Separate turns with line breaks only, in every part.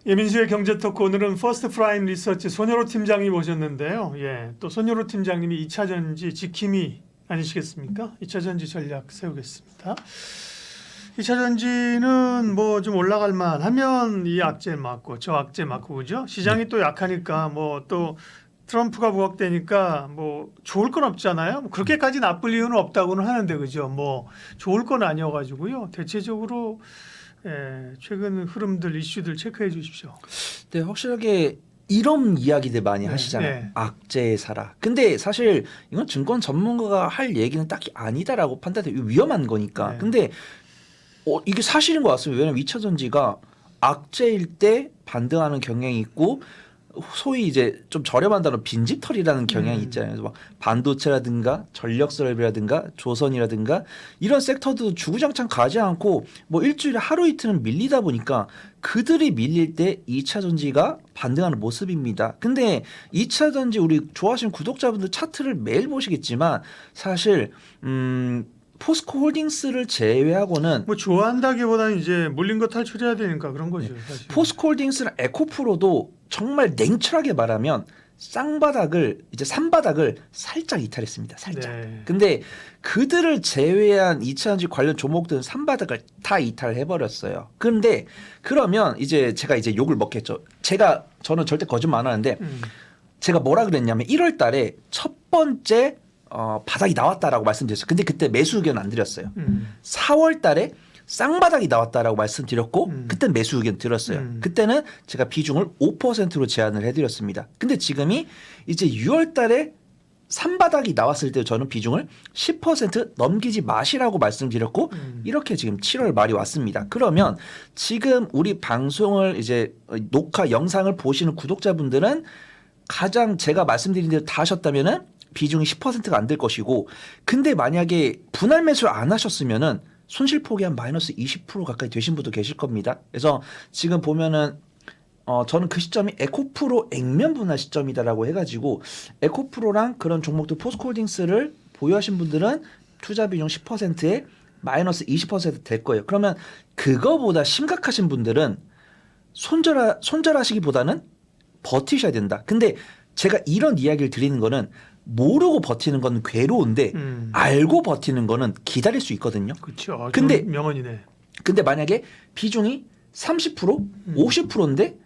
예민수의 경제토크 오늘은 퍼스트 프라임 리서치 손여로 팀장님 모셨는데요. 예, 또 손여로 팀장님이 2차 전지 지킴이 아니시겠습니까? 2차 전지 전략 세우겠습니다. 2차 전지는 뭐 좀 올라갈 만하면 이 악재 맞고 저 악재 맞고 그죠? 시장이 또 약하니까 뭐 또 트럼프가 부각되니까 뭐 좋을 건 없잖아요. 뭐 그렇게까지 나쁠 이유는 없다고는 하는데 그죠? 뭐 좋을 건 아니어가지고요. 대체적으로 최근 흐름들 이슈들 체크해 주십시오.
네, 확실하게 이런 이야기들 많이 하시잖아요.
네.
악재의 사라. 근데 사실 이건 증권 전문가가 할 얘기는 딱히 아니다라고 판단돼. 위험한 거니까.
네.
근데 이게 사실인 것 같습니다. 왜냐면 2차 전지가 악재일 때 반등하는 경향이 있고 소위 이제 좀 저렴한 단어 빈집털이라는 경향이 있잖아요. 그래서 막 반도체라든가 전력설비라든가 조선이라든가 이런 섹터도 주구장창 가지 않고 뭐 일주일에 하루 이틀은 밀리다 보니까 그들이 밀릴 때 2차 전지가 반등하는 모습입니다. 근데 2차 전지 우리 좋아하시는 구독자분들 차트를 매일 보시겠지만 사실 포스코 홀딩스를 제외하고는
뭐 좋아한다기보다는 이제 물린 거 탈출해야 되니까 그런 거죠. 사실.
포스코 홀딩스랑 에코프로도 정말 냉철하게 말하면 쌍바닥을 이제 산바닥을 살짝 이탈했습니다. 살짝.
네.
근데 그들을 제외한 2차전지 관련 종목들은 산바닥을 다 이탈해 버렸어요. 근데 그러면 이제 제가 이제 욕을 먹겠죠. 저는 절대 거짓말 안 하는데 제가 뭐라 그랬냐면 1월 달에 첫 번째 바닥이 나왔다라고 말씀드렸어요. 근데 그때 매수 의견 안 드렸어요. 4월 달에 쌍바닥이 나왔다라고 말씀드렸고 그때는 매수 의견 들었어요. 그때는 제가 비중을 5%로 제한을 해드렸습니다. 근데 지금이 이제 6월 달에 산바닥이 나왔을 때 저는 비중을 10% 넘기지 마시라고 말씀드렸고 이렇게 지금 7월 말이 왔습니다. 그러면 지금 우리 방송을 이제 녹화 영상을 보시는 구독자분들은 가장 제가 말씀드린 대로 다 하셨다면은 비중이 10%가 안 될 것이고 근데 만약에 분할 매수를 안 하셨으면은 손실폭이 한 마이너스 20% 가까이 되신 분도 계실 겁니다. 그래서 지금 보면은 저는 그 시점이 에코프로 액면 분할 시점이다라고 해가지고 에코프로랑 그런 종목들 포스코홀딩스를 보유하신 분들은 투자 비중 10%에 마이너스 20% 될 거예요. 그러면 그거보다 심각하신 분들은 손절하시기보다는 버티셔야 된다. 근데 제가 이런 이야기를 드리는 거는 모르고 버티는 건 괴로운데 알고 버티는 거는 기다릴 수 있거든요.
그렇죠.
근데
명언이네.
근데 만약에 비중이 30%, 50%인데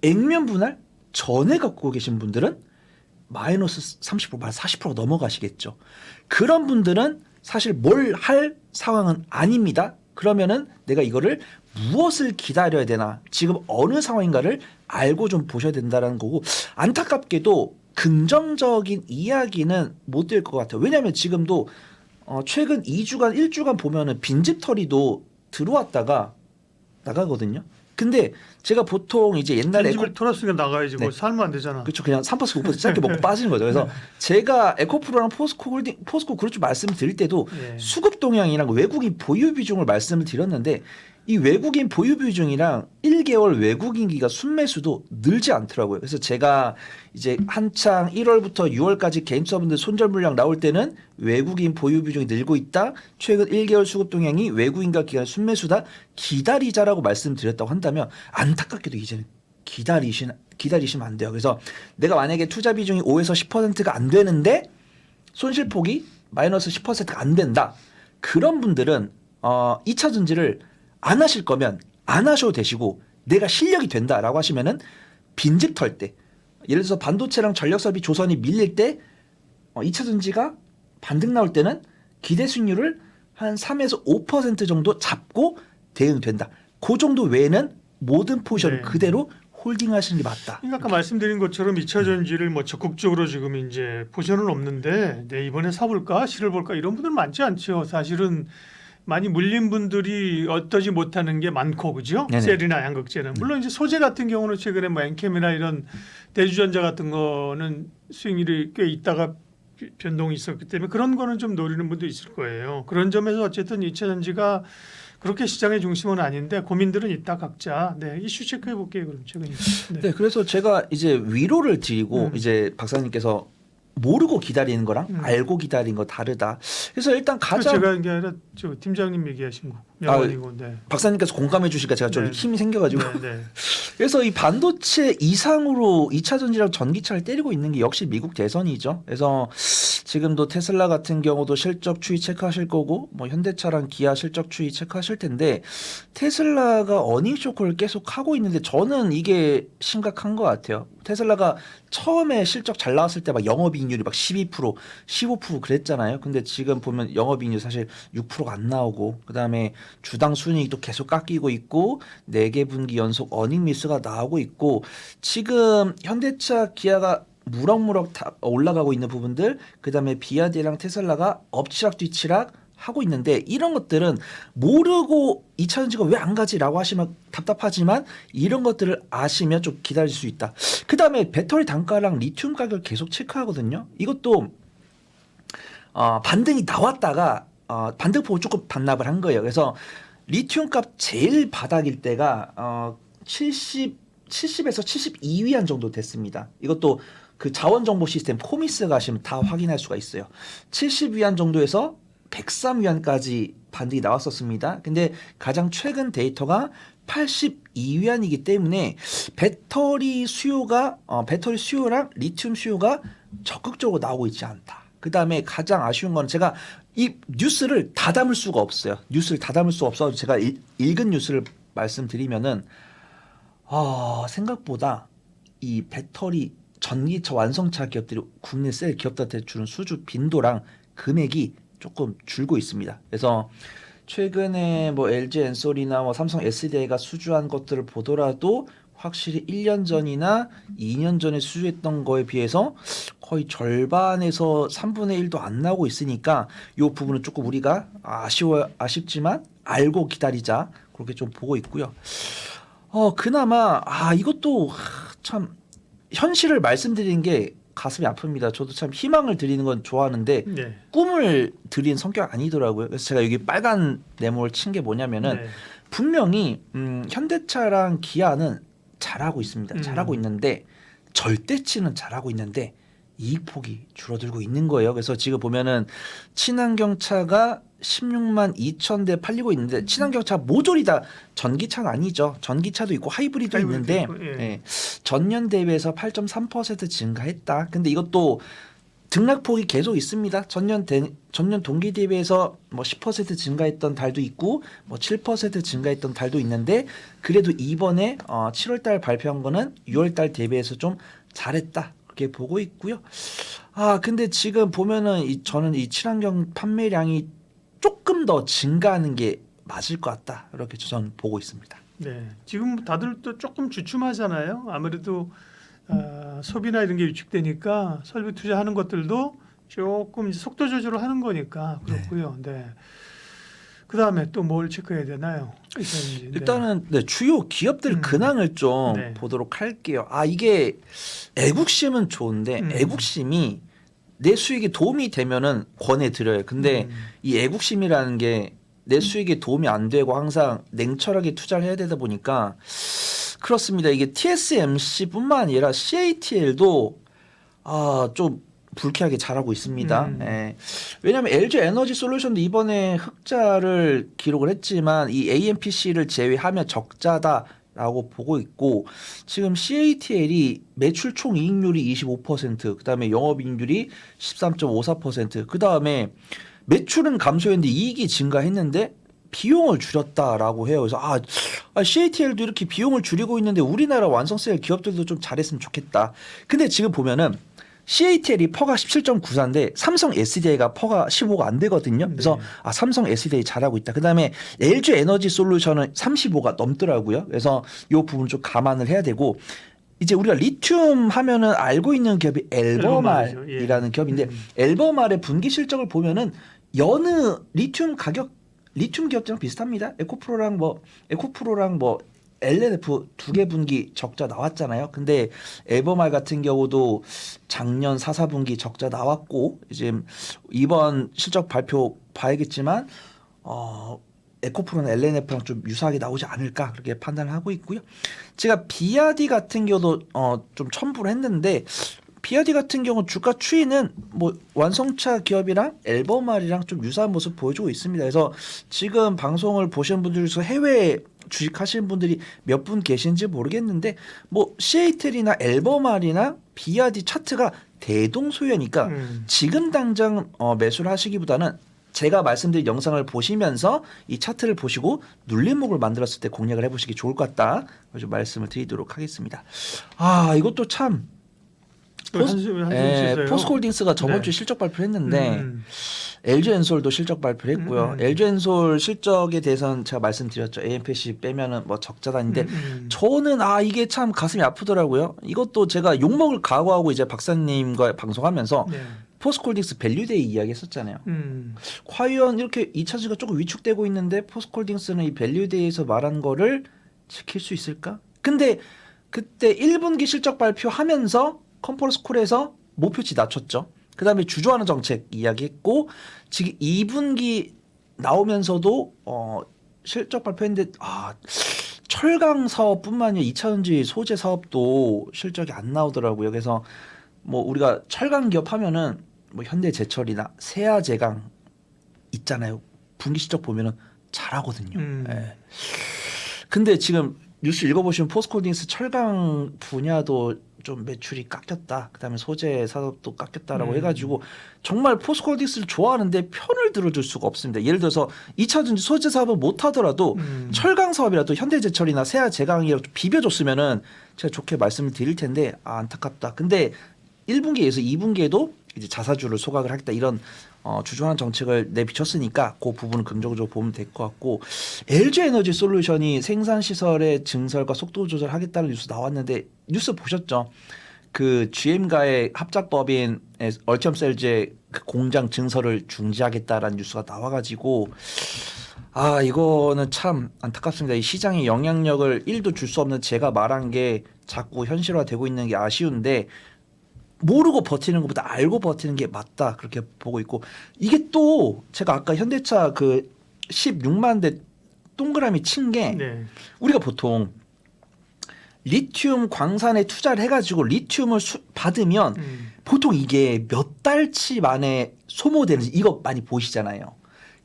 액면 분할 전에 갖고 계신 분들은 마이너스 30%, 마이너스 40%가 넘어가시겠죠. 그런 분들은 사실 뭘 할 상황은 아닙니다. 그러면은 내가 이거를 무엇을 기다려야 되나 지금 어느 상황인가를 알고 좀 보셔야 된다는 거고 안타깝게도 긍정적인 이야기는 못 될 것 같아요. 왜냐하면 지금도 최근 2주간 1주간 보면은 빈집털이도 들어왔다가 나가거든요. 근데 제가 보통 이제 옛날에
집을 털었으니까 나가야지. 뭐
네.
살면 안 되잖아.
그렇죠. 그냥 3% 5% 짧게 먹고 빠지는 거죠. 그래서 제가 에코프로랑 포스코 그룹주 말씀을 드릴 때도
예.
수급 동향이랑 외국인 보유 비중을 말씀을 드렸는데 이 외국인 보유 비중이랑 1개월 외국인기가 순매수도 늘지 않더라고요. 그래서 제가 이제 한창 1월부터 6월까지 개인 투자분들 손절 물량 나올 때는 외국인 보유 비중이 늘고 있다. 최근 1개월 수급 동향이 외국인과 기간 순매수다. 기다리자라고 말씀드렸다고 한다면 안타깝게도 이제는 기다리시면 안 돼요. 그래서 내가 만약에 투자 비중이 5에서 10%가 안 되는데 손실폭이 마이너스 10%가 안 된다. 그런 분들은 2차 전지를 안 하실 거면 안 하셔도 되시고 내가 실력이 된다라고 하시면은 빈집 털 때 예를 들어서 반도체랑 전력설비 조선이 밀릴 때 2차 전지가 반등 나올 때는 기대 수익률을 한 3에서 5% 정도 잡고 대응된다. 그 정도 외에는 모든 포지션을
네.
그대로 홀딩하시는 게 맞다.
그러니까 아까 말씀드린 것처럼 2차 전지를 뭐 적극적으로 지금 이제 포션은 없는데 이번에 사볼까 실을볼까 이런 분들 많지 않죠. 사실은 많이 물린 분들이 어떠지 못하는 게 많고 그죠?
네네.
셀이나 양극재는 물론 이제 소재 같은 경우는 최근에 뭐 엔캠이나 이런 대주전자 같은 거는 수익률이 꽤 있다가 변동이 있었기 때문에 그런 거는 좀 노리는 분도 있을 거예요. 그런 점에서 어쨌든 2차 전지가 그렇게 시장의 중심은 아닌데 고민들은 있다 각자. 네, 이슈 체크해 볼게요. 그럼 최근
네, 그래서 제가 이제 위로를 드리고 이제 박사님께서 모르고 기다리는 거랑 알고 기다리는 거 다르다. 그래서 일단
그
가장
제가 게 아니라 저 팀장님 얘기하신 거 명언이고, 네.
박사님께서 공감해 주시니까 제가 좀
네.
힘이 생겨가지고
네, 네.
그래서 이 반도체 이상으로 2차 전지랑 전기차를 때리고 있는 게 역시 미국 대선이죠. 그래서 지금도 테슬라 같은 경우도 실적 추이 체크하실 거고 뭐 현대차랑 기아 실적 추이 체크하실 텐데 테슬라가 어닝 쇼크를 계속 하고 있는데 저는 이게 심각한 것 같아요. 테슬라가 처음에 실적 잘 나왔을 때 막 영업이익률이 막 12%, 15% 그랬잖아요. 근데 지금 보면 영업이익률 사실 6%가 안 나오고 그다음에 주당 순이익도 계속 깎이고 있고 4개 분기 연속 어닝 미스가 나오고 있고 지금 현대차, 기아가 무럭무럭 다 올라가고 있는 부분들 그다음에 비아디랑 테슬라가 엎치락 뒤치락 하고 있는데 이런 것들은 모르고 2차 전지가 왜 안 가지라고 하시면 답답하지만 이런 것들을 아시면 좀 기다릴 수 있다. 그다음에 배터리 단가랑 리튬 가격 계속 체크하거든요. 이것도 반등이 나왔다가 반등 보고 조금 반납을 한 거예요. 그래서 리튬 값 제일 바닥일 때가 70에서 72위안 정도 됐습니다. 이것도 그 자원정보 시스템 코미스 가시면 다 확인할 수가 있어요. 70위안 정도에서 103위안까지 반등이 나왔었습니다. 근데 가장 최근 데이터가 82위안이기 때문에 배터리 수요랑 리튬 수요가 적극적으로 나오고 있지 않다. 그 다음에 가장 아쉬운 건 제가 이 뉴스를 다 담을 수가 없어요. 뉴스를 다 담을 수가 없어서 제가 읽은 뉴스를 말씀드리면은 생각보다 이 배터리 전기차 완성차 기업들이 국내 셀 기업들한테 주는 수주 빈도랑 금액이 조금 줄고 있습니다. 그래서 최근에 뭐 LG 엔솔이나 뭐 삼성 SDI가 수주한 것들을 보더라도 확실히 1년 전이나 2년 전에 수주했던 거에 비해서 거의 절반에서 3분의 1도 안 나오고 있으니까 이 부분은 조금 우리가 아쉽지만 알고 기다리자 그렇게 좀 보고 있고요. 그나마 이것도 참 현실을 말씀드리는 게 가슴이 아픕니다. 저도 참 희망을 드리는 건 좋아하는데
네.
꿈을 드리는 성격 아니더라고요. 그래서 제가 여기 빨간 네모를 친 게 뭐냐면은
네.
분명히 현대차랑 기아는 잘하고 있습니다. 잘하고 있는데 절대치는 잘하고 있는데 이익폭이 줄어들고 있는 거예요. 그래서 지금 보면은 친환경차가 16만 2천 대 팔리고 있는데 친환경차 모조리 다 전기차는 아니죠. 전기차도 있고 하이브리드 있는데
있고, 예.
예, 전년 대비해서 8.3% 증가했다. 근데 이것도 등락폭이 계속 있습니다. 전년 동기 대비해서 뭐 10% 증가했던 달도 있고 뭐 7% 증가했던 달도 있는데 그래도 이번에 7월달 발표한 거는 6월달 대비해서 좀 잘했다. 그렇게 보고 있고요. 근데 지금 보면은 저는 이 친환경 판매량이 조금 더 증가하는 게 맞을 것 같다. 이렇게 저는 보고 있습니다.
네. 지금 다들 또 조금 주춤하잖아요. 아무래도 소비나 이런 게 위축되니까 설비 투자하는 것들도 조금 이제 속도 조절을 하는 거니까 그렇고요. 네. 그다음에 또 뭘 체크해야 되나요?
일단은 주요 기업들 근황을 좀
네.
보도록 할게요. 이게 애국심은 좋은데 애국심이 내 수익에 도움이 되면은 권해드려요. 근데 이 애국심이라는 게 내 수익에 도움이 안 되고 항상 냉철하게 투자를 해야 되다 보니까 그렇습니다. 이게 TSMC뿐만 아니라 CATL도 좀 불쾌하게 잘하고 있습니다. 예. 왜냐하면 LG 에너지 솔루션도 이번에 흑자를 기록을 했지만 이 AMPC를 제외하면 적자다라고 보고 있고 지금 CATL이 매출 총 이익률이 25%, 그다음에 영업이익률이 13.54%, 그다음에 매출은 감소했는데 이익이 증가했는데 비용을 줄였다라고 해요. 그래서 CATL도 이렇게 비용을 줄이고 있는데 우리나라 완성셀 기업들도 좀 잘했으면 좋겠다. 근데 지금 보면은 CATL이 퍼가 17.94인데 삼성 SDI가 퍼가 15가 안 되거든요. 그래서 삼성 SDI 잘하고 있다. 그다음에 LG 에너지 솔루션은 35가 넘더라고요. 그래서 이 부분 좀 감안을 해야 되고 이제 우리가 리튬 하면은 알고 있는 기업이 엘버말이라는 기업인데 엘버말의 분기 실적을 보면은 여느 리튬 기업들랑 비슷합니다. 에코프로랑 LNF 2개 분기 적자 나왔잖아요. 근데 엘버말 같은 경우도 작년 4, 4분기 적자 나왔고 이제 이번 실적 발표 봐야겠지만 에코프로는 LNF랑 좀 유사하게 나오지 않을까 그렇게 판단을 하고 있고요. 제가 비아디 같은 경우도 좀 첨부를 했는데 BYD 같은 경우 주가 추이는 뭐 완성차 기업이랑 엘버말이랑 좀 유사한 모습 보여주고 있습니다. 그래서 지금 방송을 보시는 분들 중에서 해외 주식하시는 분들이 몇 분 계신지 모르겠는데 뭐 시에이틀이나 엘버말이나 BYD 차트가 대동소이하니까 지금 당장 매수를 하시기보다는 제가 말씀드린 영상을 보시면서 이 차트를 보시고 눌림목을 만들었을 때 공략을 해보시기 좋을 것 같다. 좀 말씀을 드리도록 하겠습니다. 아 이것도 참 포스코홀딩스가 저번 주 실적 발표했는데 LG엔솔도 실적 발표를 했고요. LG엔솔 실적에 대해서는 제가 말씀드렸죠. AMPC 빼면은 뭐 적자단인데 저는 이게 참 가슴이 아프더라고요. 이것도 제가 욕먹을 각오하고 이제 박사님과 방송하면서 포스코홀딩스 밸류데이 이야기했었잖아요. 과연 이렇게 2차주가 조금 위축되고 있는데 포스코홀딩스는 이 밸류데이에서 말한 거를 지킬 수 있을까? 근데 그때 1분기 실적 발표하면서 컨퍼런스콜에서 목표치 낮췄죠. 그다음에 주저하는 정책 이야기했고 지금 2분기 나오면서도 실적 발표했는데 철강 사업뿐만 아니라 2차전지 소재 사업도 실적이 안 나오더라고요. 그래서 뭐 우리가 철강 기업 하면은 뭐 현대제철이나 세아제강 있잖아요. 분기 실적 보면은 잘하거든요. 예. 근데 지금 뉴스 읽어보시면 포스코홀딩스 철강 분야도 좀 매출이 깎였다. 그다음에 소재 산업도 깎였다라고 해가지고 정말 포스코홀딩스를 좋아하는데 편을 들어줄 수가 없습니다. 예를 들어서 2차전지 소재 사업을 못하더라도 철강 사업이라도 현대제철이나 세아제강이라도 비벼줬으면은 제가 좋게 말씀을 드릴 텐데 안타깝다. 근데 1분기에서 2분기에도 이제 자사주를 소각을 하겠다 이런 주저하는 정책을 내비쳤으니까 그 부분은 긍정적으로 보면 될 것 같고 LG에너지솔루션이 생산시설의 증설과 속도 조절하겠다는 뉴스 나왔는데 뉴스 보셨죠? 그 GM과의 합작법인 얼티엄셀즈의 그 공장 증설을 중지하겠다라는 뉴스가 나와가지고 이거는 참 안타깝습니다. 이 시장의 영향력을 1도 줄 수 없는 제가 말한 게 자꾸 현실화되고 있는 게 아쉬운데 모르고 버티는 것보다 알고 버티는 게 맞다 그렇게 보고 있고 이게 또 제가 아까 현대차 그 16만 대 동그라미 친 게 우리가 보통 리튬 광산에 투자를 해가지고 리튬을 받으면 보통 이게 몇 달치 만에 소모되는지 이거 많이 보시잖아요.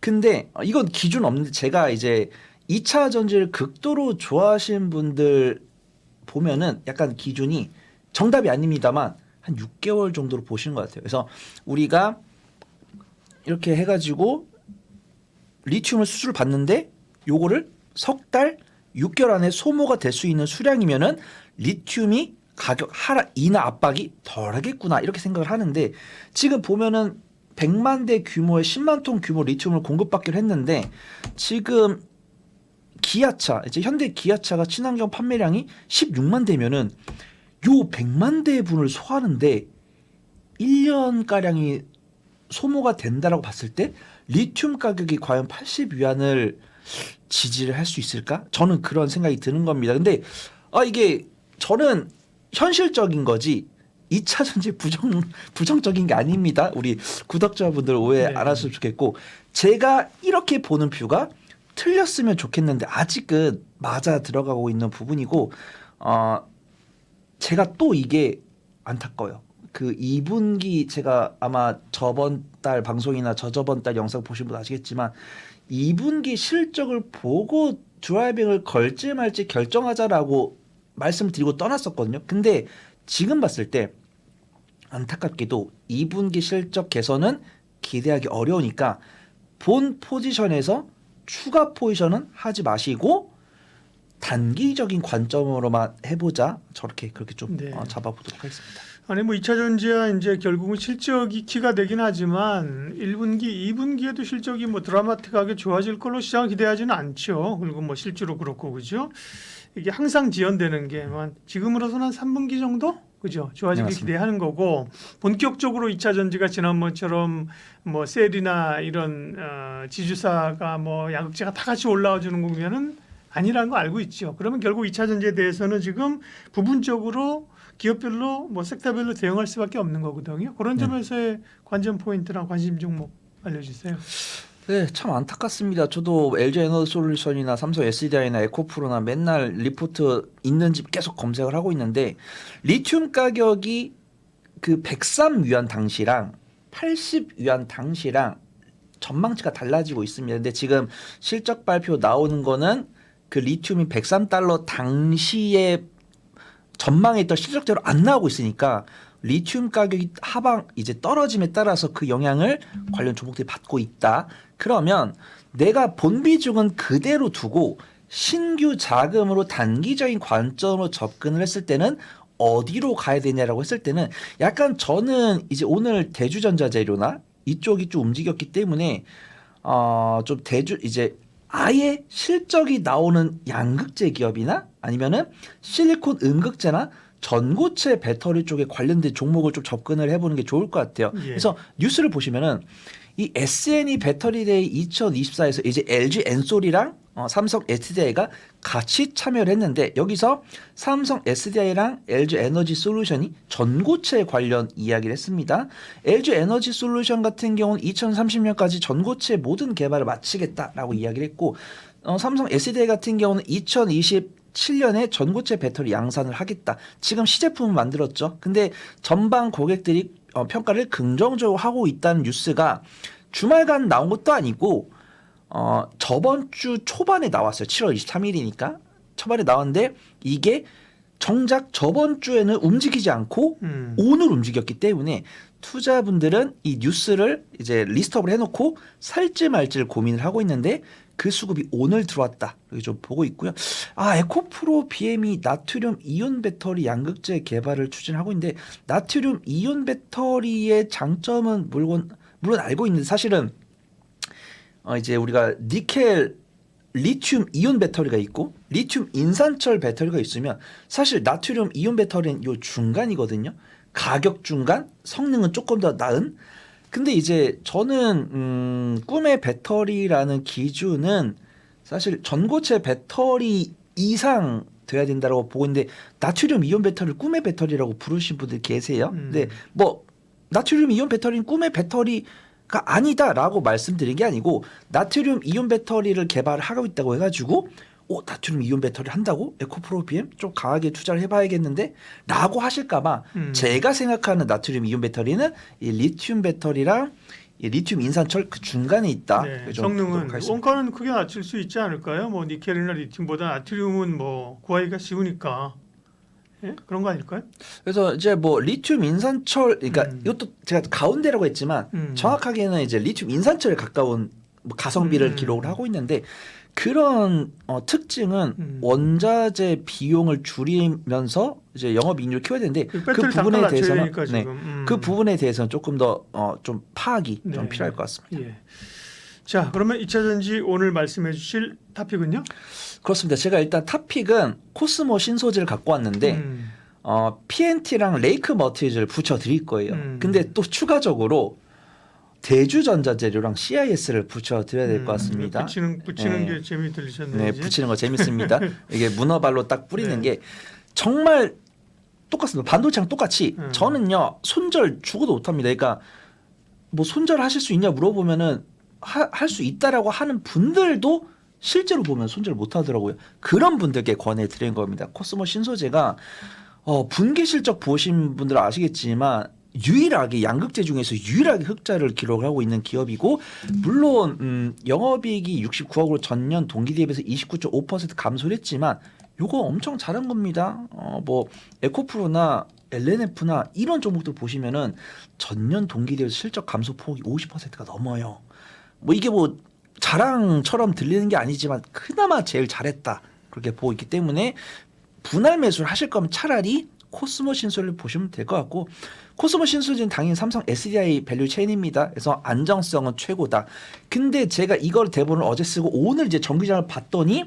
근데 이건 기준 없는데 제가 이제 2차 전지를 극도로 좋아하시는 분들 보면은 약간 기준이 정답이 아닙니다만 한 6개월 정도로 보시는 것 같아요. 그래서 우리가 이렇게 해가지고 리튬을 수주를 받는데 요거를 석 달, 6개월 안에 소모가 될 수 있는 수량이면은 리튬이 가격 하락 인하 압박이 덜하겠구나 이렇게 생각을 하는데 지금 보면은 100만 대 규모의 10만 톤 규모 리튬을 공급받기로 했는데 지금 기아차 이제 현대 기아차가 친환경 판매량이 16만 대면은 요 100만 대 분을 소화하는데 1년 가량이 소모가 된다라고 봤을 때 리튬 가격이 과연 80위안을 지지를 할 수 있을까? 저는 그런 생각이 드는 겁니다. 근데 이게 저는 현실적인 거지 2차 전지 부정적인 게 아닙니다. 우리 구독자분들 오해 안 하셨으면 좋겠고 제가 이렇게 보는 뷰가 틀렸으면 좋겠는데 아직은 맞아 들어가고 있는 부분이고 제가 또 이게 안타까워요. 그 2분기 제가 아마 저번 달 방송이나 저저번 달 영상 보신 분 아시겠지만 2분기 실적을 보고 드라이빙을 걸지 말지 결정하자라고 말씀드리고 떠났었거든요. 근데 지금 봤을 때 안타깝게도 2분기 실적 개선은 기대하기 어려우니까 본 포지션에서 추가 포지션은 하지 마시고 단기적인 관점으로만 해보자. 저렇게 그렇게 좀 잡아보도록 하겠습니다.
아니 뭐 2차 전지야 이제 결국은 실적이 키가 되긴 하지만 1분기, 2분기에도 실적이 뭐 드라마틱하게 좋아질 걸로 시장을 기대하지는 않죠. 그리고 뭐 실제로 그렇고 그죠. 이게 항상 지연되는 게만 지금으로서는 한 3분기 정도 그죠 좋아지길 기대하는 거고 본격적으로 2차 전지가 지난번처럼 뭐 셀이나 이런 지주사가 뭐 양극재가 다 같이 올라와 주는 거면은 아니라는 거 알고 있죠. 그러면 결국 2차 전지에 대해서는 지금 부분적으로 기업별로 뭐 섹터별로 대응할 수밖에 없는 거거든요. 그런 점에서의 관전 포인트랑 관심 종목 알려주세요.
네, 참 안타깝습니다. 저도 LG에너지솔루션이나 삼성 SDI나 에코프로나 맨날 리포트 있는지 계속 검색을 하고 있는데 리튬 가격이 그 103위안 당시랑 80위안 당시랑 전망치가 달라지고 있습니다. 근데 지금 실적 발표 나오는 거는 그 리튬이 103달러 당시에 전망했던 실적대로 안 나오고 있으니까 리튬 가격이 하방 이제 떨어짐에 따라서 그 영향을 관련 종목들이 받고 있다. 그러면 내가 본 비중은 그대로 두고 신규 자금으로 단기적인 관점으로 접근을 했을 때는 어디로 가야 되냐라고 했을 때는 약간 저는 이제 오늘 대주전자재료나 이쪽이 좀 움직였기 때문에 좀 대주 이제 아예 실적이 나오는 양극재 기업이나 아니면은 실리콘 음극재나 전고체 배터리 쪽에 관련된 종목을 좀 접근을 해보는 게 좋을 것 같아요.
예.
그래서 뉴스를 보시면은 이 SNE 배터리데이 2024에서 이제 LG 엔솔이랑 삼성 SDI가 같이 참여를 했는데 여기서 삼성 SDI랑 LG 에너지 솔루션이 전고체 관련 이야기를 했습니다. LG 에너지 솔루션 같은 경우는 2030년까지 전고체 모든 개발을 마치겠다라고 이야기를 했고 삼성 SDI 같은 경우는 2027년에 전고체 배터리 양산을 하겠다. 지금 시제품을 만들었죠. 근데 전방 고객들이 평가를 긍정적으로 하고 있다는 뉴스가 주말간 나온 것도 아니고 저번 주 초반에 나왔어요. 7월 23일이니까 초반에 나왔는데 이게 정작 저번 주에는 움직이지 않고 오늘 움직였기 때문에 투자분들은 이 뉴스를 이제 리스트업을 해놓고 살지 말지를 고민을 하고 있는데 그 수급이 오늘 들어왔다. 여기 좀 보고 있고요. 에코프로 BM이 나트륨 이온 배터리 양극재 개발을 추진하고 있는데 나트륨 이온 배터리의 장점은 물론 알고 있는데 사실은 이제 우리가 니켈 리튬 이온 배터리가 있고 리튬 인산철 배터리가 있으면 사실 나트륨 이온 배터리는 요 중간이거든요. 가격 중간, 성능은 조금 더 나은. 근데 이제 저는 꿈의 배터리라는 기준은 사실 전고체 배터리 이상 돼야 된다고 보고 있는데 나트륨 이온 배터리를 꿈의 배터리라고 부르신 분들 계세요. 근데 뭐 나트륨 이온 배터리는 꿈의 배터리가 아니다라고 말씀드린 게 아니고 나트륨 이온 배터리를 개발하고 있다고 해가지고 나트륨 이온 배터리 한다고? 에코프로 BM 좀 강하게 투자를 해봐야겠는데 라고 하실까봐 제가 생각하는 나트륨 이온 배터리는 이 리튬 배터리랑 이 리튬 인산철 그 중간에 있다.
네, 성능은 원가는 크게 낮출 수 있지 않을까요? 뭐 니켈이나 리튬보다 나트륨은 뭐 구하기가 쉬우니까. 예? 그런 거 아닐까요?
그래서 이제 뭐 리튬 인산철 그러니까 이것도 제가 가운데라고 했지만 정확하게는 이제 리튬 인산철에 가까운 뭐 가성비를 기록을 하고 있는데 그런 특징은 원자재 비용을 줄이면서 이제 영업이익률을 키워야 되는데 그 부분에 대해서는 그 부분에 대해서는 조금 더 좀 파악이 좀 필요할 것 같습니다.
예. 자, 그러면 2차 전지 오늘 말씀해 주실 토픽은요?
그렇습니다. 제가 일단 토픽은 코스모 신소재를 갖고 왔는데 PNT랑 레이크 머티리얼을 붙여 드릴 거예요. 근데 또 추가적으로 대주전자재료랑 CIS를 붙여 드려야 될 것 같습니다.
붙이는 게 재미 들리셨네요.
네, 붙이는 거 재밌습니다. 이게 문어발로 딱 뿌리는 게 정말 똑같습니다. 반도체랑 똑같이 저는요 손절 죽어도 못합니다. 그러니까 뭐 손절하실 수 있냐 물어보면은 할 수 있다라고 하는 분들도 실제로 보면 손절 못하더라고요. 그런 분들께 권해드린 겁니다. 코스모 신소재가 분기 실적 보신 분들은 아시겠지만 유일하게 양극재 중에서 유일하게 흑자를 기록하고 있는 기업이고 물론 영업이익이 69억으로 전년 동기 대비해서 29.5% 감소를 했지만 요거 엄청 잘한 겁니다. 뭐 에코프로나 LNF나 이런 종목들 보시면은 전년 동기 대비해서 실적 감소 폭이 50%가 넘어요. 뭐 이게 뭐 자랑처럼 들리는 게 아니지만 그나마 제일 잘했다 그렇게 보고 있기 때문에 분할 매수를 하실 거면 차라리 코스모 신소재를 보시면 될 것 같고 코스모 신소재는 당연히 삼성 SDI 밸류 체인입니다. 그래서 안정성은 최고다. 근데 제가 이걸 대본을 어제 쓰고 오늘 이제 정기장을 봤더니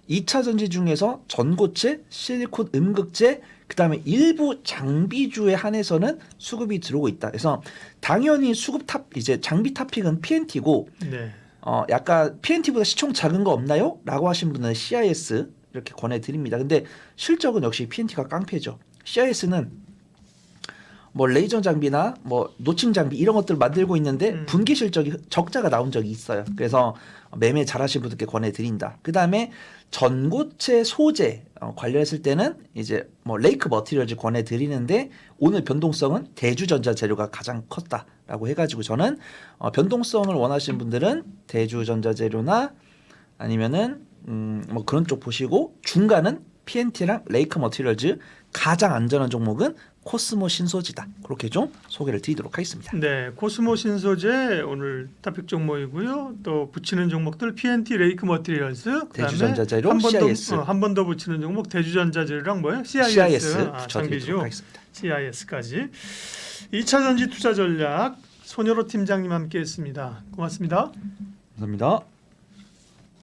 2차 전지 중에서 전고체, 실리콘 음극재 그다음에 일부 장비주에 한해서는 수급이 들어오고 있다. 그래서 당연히 수급 이제 장비 탑픽은 PNT고 약간 PNT보다 시총 작은 거 없나요? 라고 하신 분은 CIS 이렇게 권해드립니다. 근데 실적은 역시 PNT가 깡패죠. CIS는 뭐 레이저 장비나 뭐 노침 장비 이런 것들 만들고 있는데 분기 실적이 적자가 나온 적이 있어요. 그래서 매매 잘하시는 분들께 권해드린다. 그 다음에 전고체 소재 관련했을 때는 이제 뭐 레이크 머티리얼즈 권해드리는데 오늘 변동성은 대주전자 재료가 가장 컸다라고 해가지고 저는 변동성을 원하시는 분들은 대주전자 재료나 아니면은 뭐 그런 쪽 보시고 중간은 PNT랑 레이크 머티리얼즈 가장 안전한 종목은 코스모 신소지다. 그렇게 좀 소개를 드리도록 하겠습니다.
네, 코스모 신소재 오늘 토픽 종목이고요. 또 붙이는 종목들 PNT 레이크 머티리얼스,
대주전자재료,
한 번 더
CIS.
한 번 더 붙이는 종목 대주전자재료랑 뭐예요? CIS,
CIS
장비죠.
붙여드리도록 하겠습니다.
CIS까지. 2차 전지 투자 전략 손여로 팀장님 함께했습니다. 고맙습니다.
감사합니다.